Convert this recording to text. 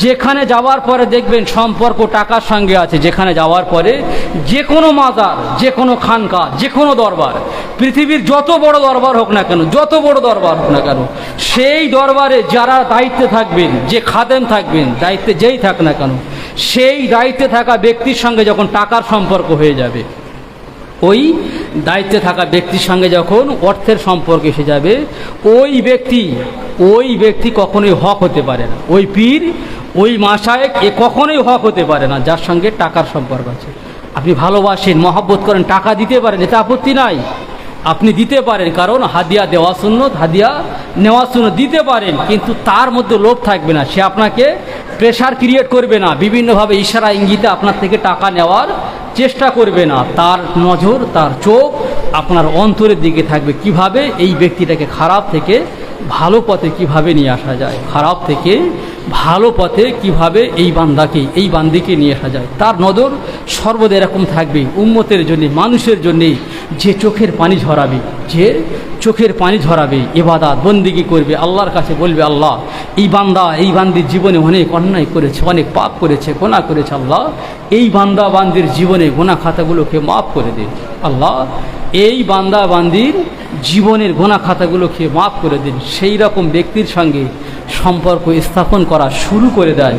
যেখানে যাওয়ার পরে দেখবেন সম্পর্ক টাকার সঙ্গে আছে, যেখানে যাওয়ার পরে যে কোনো মাজার, যে কোনো খানকা, যে কোনো দরবার, পৃথিবীর যত বড় দরবার হোক না কেন, যত বড় দরবার হোক না কেন, সেই দরবারে যারা দায়িত্বে থাকবেন, যে খাদেম থাকবেন, দায়িত্বে যেই থাক না কেন, সেই দায়িত্বে থাকা ব্যক্তির সঙ্গে যখন টাকার সম্পর্ক হয়ে যাবে, ওই দায়িত্বে থাকা ব্যক্তির সঙ্গে যখন অর্থের সম্পর্ক এসে যাবে, ওই ব্যক্তি কখনোই হক হতে পারে না। ওই পীর, ওই মাশায়েখ এ কখনোই হক হতে পারে না যার সঙ্গে টাকার সম্পর্ক আছে। আপনি ভালোবাসেন, মহব্বত করেন, টাকা দিতে পারেন, এতে আপত্তি নাই, আপনি দিতে পারেন, কারণ হাদিয়া দেওয়া সুন্নত, হাদিয়া নেওয়া সুন্নত, দিতে পারেন, কিন্তু তার মধ্যে লোভ থাকবে না। সে আপনাকে প্রেশার ক্রিয়েট করবে না, বিভিন্নভাবে ইশারা ইঙ্গিতে আপনার থেকে টাকা নেওয়ার চেষ্টা করবে না। তার নজর, তার চোখ আপনার অন্তরের দিকে থাকবে, কিভাবে এই ব্যক্তিটাকে খারাপ থেকে ভালো পথে কিভাবে নিয়ে আসা যায়, খারাপ থেকে ভালো পথে কিভাবে এই বান্দিকে নিয়ে আসা যায়। তার নজর সর্বদা এরকম থাকবে উম্মতের জন্যে, মানুষের জন্যে, যে চোখের পানি ঝরাবে, ইবাদত বন্দিগি করবে, আল্লাহর কাছে বলবে, আল্লাহ এই বান্দির জীবনে অনেক অন্যায় করেছে, অনেক পাপ করেছে, গুনাহ করেছে, আল্লাহ এই বান্দির জীবনে গুনাহ খাতাগুলোকে মাফ করে দিন, আল্লাহ এই বান্দির জীবনের গুনাহ খাতাগুলোকে মাফ করে দিন। সেই রকম ব্যক্তির সঙ্গে সম্পর্ক স্থাপন করা শুরু করে দেয়।